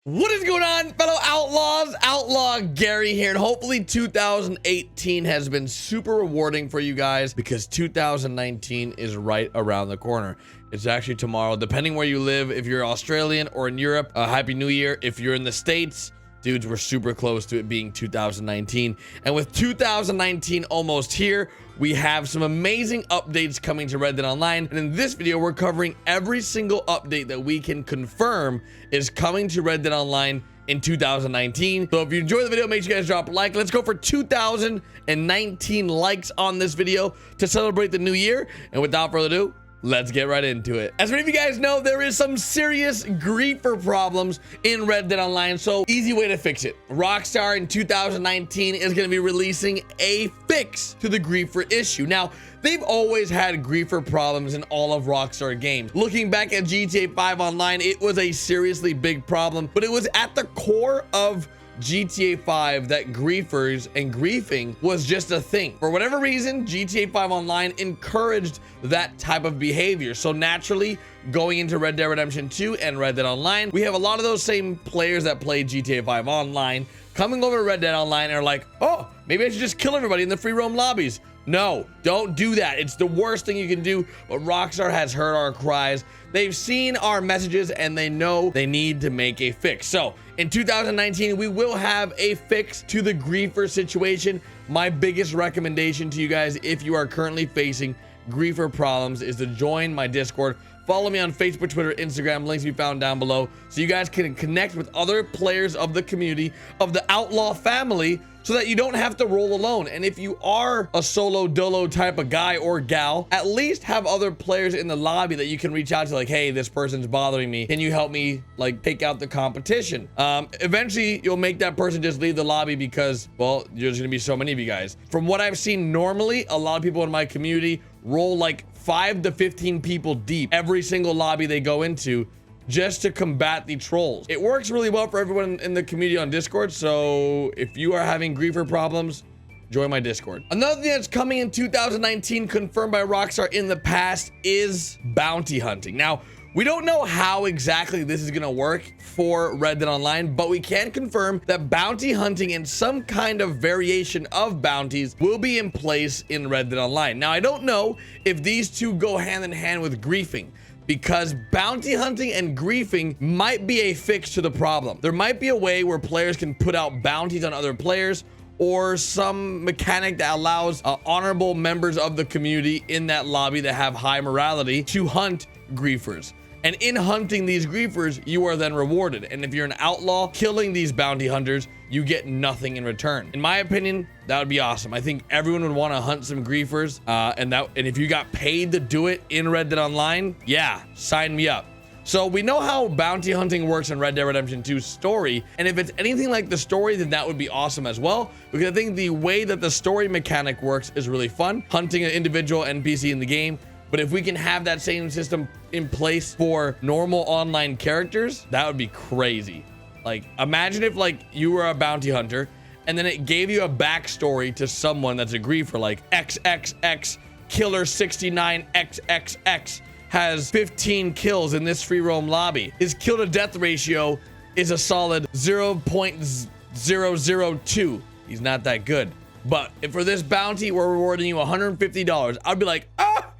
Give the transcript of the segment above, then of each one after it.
What is going on, fellow outlaws? Outlaw Gary here, and hopefully 2018 has been super rewarding for you guys because 2019 is right around the corner. It's actually tomorrow, depending where you live. If you're Australian or in Europe, Happy New Year. If you're in the States, dudes, we're super close to it being 2019. And with 2019 almost here, we have some amazing updates coming to Red Dead Online. And in this video, we're covering every single update that we can confirm is coming to Red Dead Online in 2019. So if you enjoy the video, make sure you guys drop a like. Let's go for 2019 likes on this video to celebrate the new year. And without further ado, let's get right into it. As many of you guys know, there is some serious griefer problems in Red Dead Online, so easy way to fix it. Rockstar in 2019 is going to be releasing a fix to the griefer issue. Now, they've always had griefer problems in all of Rockstar games. Looking back at GTA 5 Online, it was a seriously big problem, but it was at the core of GTA 5 that griefers and griefing was just a thing. For whatever reason, GTA 5 Online encouraged that type of behavior. So naturally, going into Red Dead Redemption 2 and Red Dead Online, we have a lot of those same players that played GTA 5 Online coming over to Red Dead Online and are like, oh, maybe I should just kill everybody in the free roam lobbies. No, don't do that. It's the worst thing you can do, but Rockstar has heard our cries. They've seen our messages and they know they need to make a fix. So in 2019, we will have a fix to the griefer situation. My biggest recommendation to you guys, if you are currently facing griefer problems, is to join my Discord. Follow me on Facebook, Twitter, Instagram, links be found down below, so you guys can connect with other players of the community, of the outlaw family, so that you don't have to roll alone. And if you are a solo dolo type of guy or gal, at least have other players in the lobby that you can reach out to, like, hey, this person's bothering me. Can you help me, like, take out the competition? Eventually, you'll make that person just leave the lobby because, well, there's gonna be so many of you guys. From what I've seen normally, a lot of people in my community roll like 5 to 15 people deep every single lobby they go into, just to combat the trolls. It works really well for everyone in the community on Discord, so if you are having griefer problems, join my Discord. Another thing that's coming in 2019, confirmed by Rockstar in the past, is bounty hunting. Now, we don't know how exactly this is gonna work for Red Dead Online, but we can confirm that bounty hunting and some kind of variation of bounties will be in place in Red Dead Online. Now, I don't know if these two go hand in hand with griefing, because bounty hunting and griefing might be a fix to the problem. There might be a way where players can put out bounties on other players, or some mechanic that allows honorable members of the community in that lobby that have high morality to hunt griefers. And in hunting these griefers, you are then rewarded. And if you're an outlaw killing these bounty hunters, you get nothing in return. In my opinion, that would be awesome. I think everyone would want to hunt some griefers. And if you got paid to do it in Red Dead Online, yeah, sign me up. So we know how bounty hunting works in Red Dead Redemption 2's story. And if it's anything like the story, then that would be awesome as well. Because I think the way that the story mechanic works is really fun. Hunting an individual NPC in the game. But if we can have that same system in place for normal online characters, that would be crazy. Like, imagine if, like, you were a bounty hunter and then it gave you a backstory to someone that's a griefer, like XXX Killer 69 XXX has 15 kills in this free roam lobby. His kill to death ratio is a solid 0.002. He's not that good. But if for this bounty, we're rewarding you $150, I'd be like,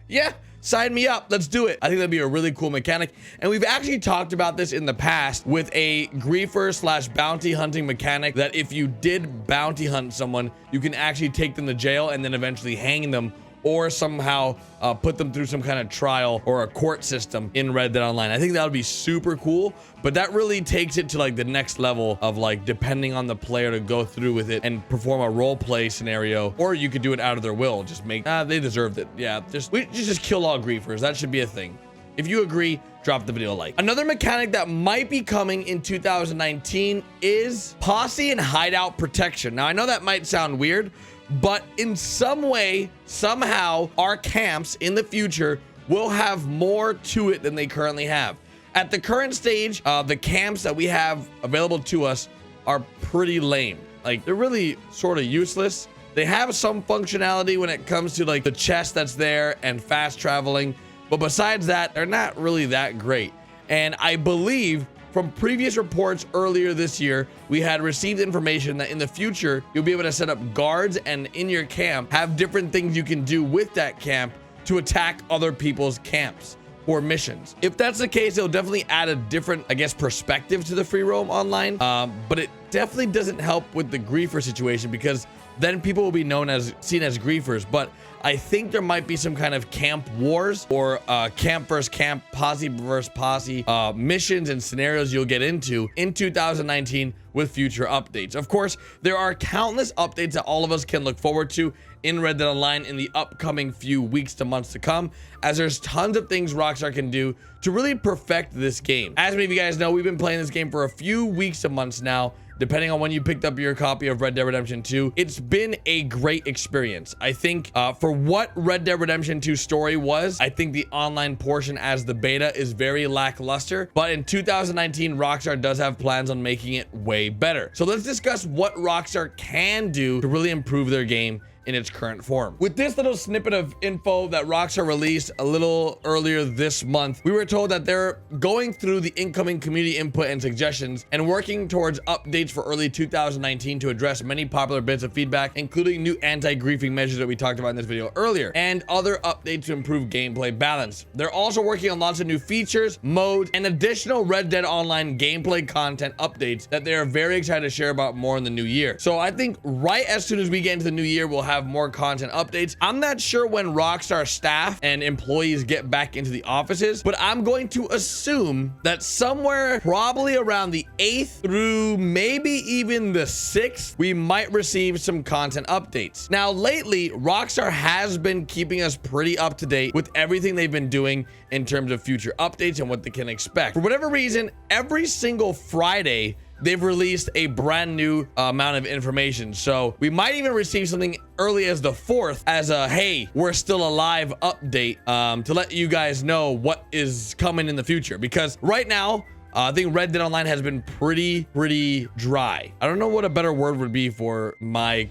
yeah, sign me up. Let's do it. I think that'd be a really cool mechanic. And we've actually talked about this in the past with a griefer slash bounty hunting mechanic, that if you did bounty hunt someone, you can actually take them to jail and then eventually hang them, or somehow put them through some kind of trial or a court system in Red Dead Online. I think that would be super cool, but that really takes it to like the next level of, like, depending on the player to go through with it and perform a role play scenario, or you could do it out of their will. Just make, they deserved it. Yeah, just kill all griefers. That should be a thing. If you agree, drop the video a like. Another mechanic that might be coming in 2019 is posse and hideout protection. Now, I know that might sound weird, but in some way, somehow, our camps in the future will have more to it than they currently have. At the current stage, the camps that we have available to us are pretty lame. Like, they're really sort of useless. They have some functionality when it comes to, like, the chest that's there and fast traveling, but besides that, they're not really that great. And I believe from previous reports earlier this year, we had received information that in the future, you'll be able to set up guards and in your camp, have different things you can do with that camp to attack other people's camps or missions. If that's the case, it'll definitely add a different, I guess, perspective to the free roam online. But it definitely doesn't help with the griefer situation, because then people will be seen as griefers. But I think there might be some kind of camp wars or camp versus camp, posse versus posse missions and scenarios you'll get into in 2019 with future updates. Of course, there are countless updates that all of us can look forward to in Red Dead Online in the upcoming few weeks to months to come, as there's tons of things Rockstar can do to really perfect this game. As many of you guys know, we've been playing this game for a few weeks to months now, depending on when you picked up your copy of Red Dead Redemption 2. It's been a great experience. I think for what Red Dead Redemption 2 story was, I think the online portion as the beta is very lackluster, but in 2019, Rockstar does have plans on making it way better. So let's discuss what Rockstar can do to really improve their game in its current form. With this little snippet of info that Rockstar released a little earlier this month, we were told that they're going through the incoming community input and suggestions and working towards updates for early 2019 to address many popular bits of feedback, including new anti-griefing measures that we talked about in this video earlier, and other updates to improve gameplay balance. They're also working on lots of new features, modes, and additional Red Dead Online gameplay content updates that they are very excited to share about more in the new year. So I think right as soon as we get into the new year, we'll have more content updates. I'm not sure when Rockstar staff and employees get back into the offices, but I'm going to assume that somewhere probably around the 8th through maybe even the 6th, we might receive some content updates. Now, lately, Rockstar has been keeping us pretty up to date with everything they've been doing in terms of future updates and what they can expect. For whatever reason, every single Friday, they've released a brand new amount of information. So we might even receive something early as the 4th as a, hey, we're still alive update to let you guys know what is coming in the future. Because right now, I think Red Dead Online has been pretty dry. I don't know what a better word would be for my,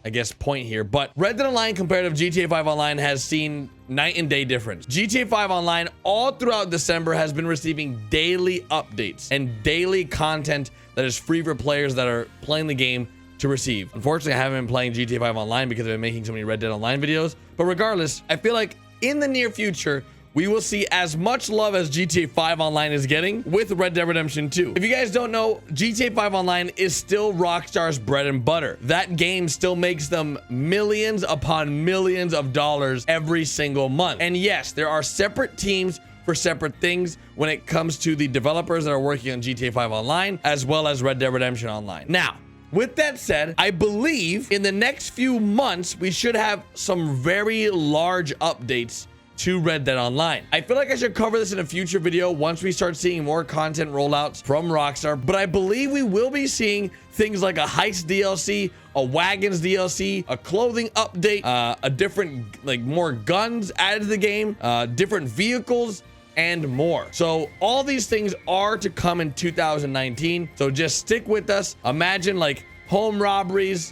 I guess, point here, but Red Dead Online compared to GTA 5 Online has seen night and day difference. GTA 5 Online all throughout December has been receiving daily updates and daily content that is free for players that are playing the game to receive. Unfortunately, I haven't been playing GTA 5 Online because I've been making so many Red Dead Online videos, but regardless, I feel like in the near future, we will see as much love as GTA 5 Online is getting with Red Dead Redemption 2. If you guys don't know, GTA 5 Online is still Rockstar's bread and butter. That game still makes them millions upon millions of dollars every single month. And yes, there are separate teams for separate things when it comes to the developers that are working on GTA 5 Online, as well as Red Dead Redemption Online. Now, with that said, I believe in the next few months, we should have some very large updates to Red Dead Online. I feel like I should cover this in a future video once we start seeing more content rollouts from Rockstar, but I believe we will be seeing things like a Heists DLC, a Wagons DLC, a clothing update, a different, like more guns added to the game, different vehicles, and more. So all these things are to come in 2019. So just stick with us. Imagine like home robberies,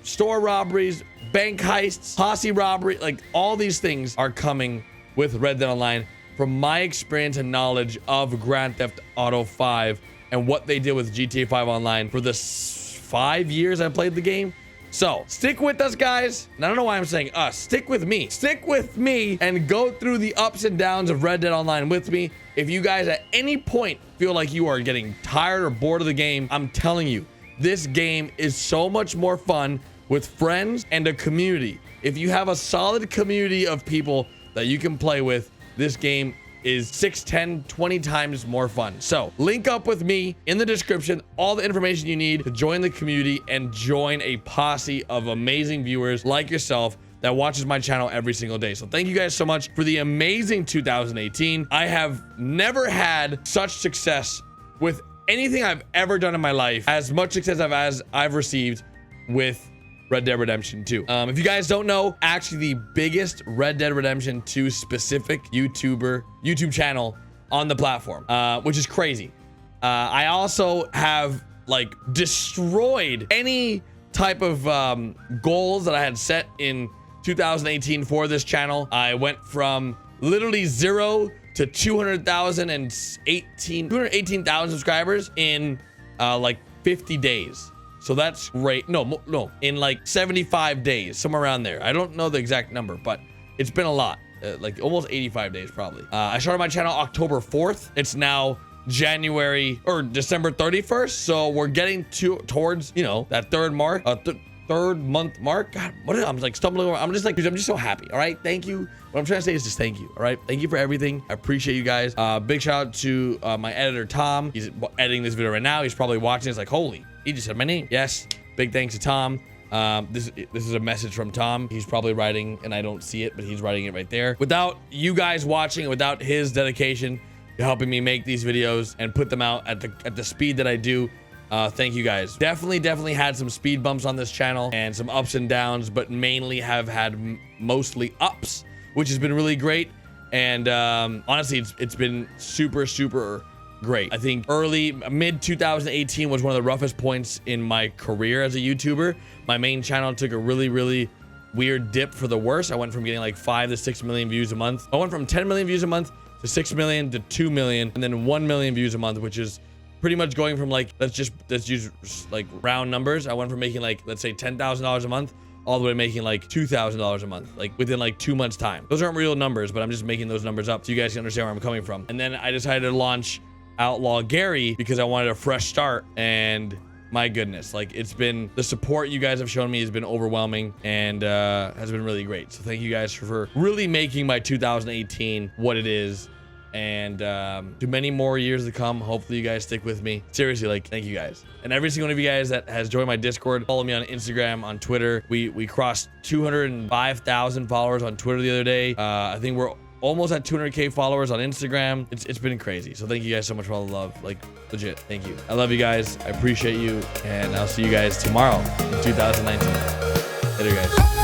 store robberies, bank heists, posse robbery, like all these things are coming with Red Dead Online from my experience and knowledge of Grand Theft Auto 5 and what they did with GTA 5 Online for the 5 years I played the game. So stick with us, guys. And I don't know why I'm saying us. Stick with me. Stick with me and go through the ups and downs of Red Dead Online with me. If you guys at any point feel like you are getting tired or bored of the game, I'm telling you, this game is so much more fun with friends and a community. If you have a solid community of people that you can play with, this game is 6, 10, 20 times more fun. So link up with me in the description, all the information you need to join the community and join a posse of amazing viewers like yourself that watches my channel every single day. So thank you guys so much for the amazing 2018. I have never had such success with anything I've ever done in my life, as much success as I've received with Red Dead Redemption 2. If you guys don't know, actually the biggest Red Dead Redemption 2 specific YouTube channel on the platform, which is crazy. I also have like destroyed any type of goals that I had set in 2018 for this channel. I went from literally 0 to 218,000 subscribers in like 50 days. So that's great. No, in like 75 days, somewhere around there. I don't know the exact number, but it's been a lot. Like almost 85 days probably. I started my channel October 4th. It's now January or December 31st. So we're getting towards, you know, that third month mark. God, I'm like stumbling over. I'm just so happy. All right. Thank you. What I'm trying to say is just thank you. All right. Thank you for everything. I appreciate you guys. Big shout out to my editor, Tom. He's editing this video right now. He's probably watching. It's like, holy, he just said my name. Yes. Big thanks to Tom. This is a message from Tom. He's probably writing, and I don't see it, but he's writing it right there. Without you guys watching, without his dedication to helping me make these videos and put them out at the speed that I do, thank you guys. Definitely had some speed bumps on this channel and some ups and downs, but mainly have had mostly ups, which has been really great. And honestly, it's been super great. I think mid 2018 was one of the roughest points in my career as a YouTuber. My main channel took a really weird dip for the worse. I went from getting like 5 to 6 million views a month. I went from 10 million views a month to 6 million to 2 million, and then 1 million views a month, which is pretty much going from like, let's use like round numbers. I went from making like, let's say $10,000 a month all the way to making like $2,000 a month, like within like 2 months time. Those aren't real numbers, but I'm just making those numbers up so you guys can understand where I'm coming from. And then I decided to launch Outlaw Gary because I wanted a fresh start, and my goodness, like it's been, the support you guys have shown me has been overwhelming and has been really great. So thank you guys for really making my 2018 what it is, and to many more years to come. Hopefully you guys stick with me. Seriously, like, thank you guys. And every single one of you guys that has joined my Discord, follow me on Instagram, on Twitter. We crossed 205,000 followers on Twitter the other day. I think we're almost at 200k followers on Instagram. It's been crazy. So thank you guys so much for all the love. Like, legit, thank you. I love you guys. I appreciate you, and I'll see you guys tomorrow in 2019. Later, guys.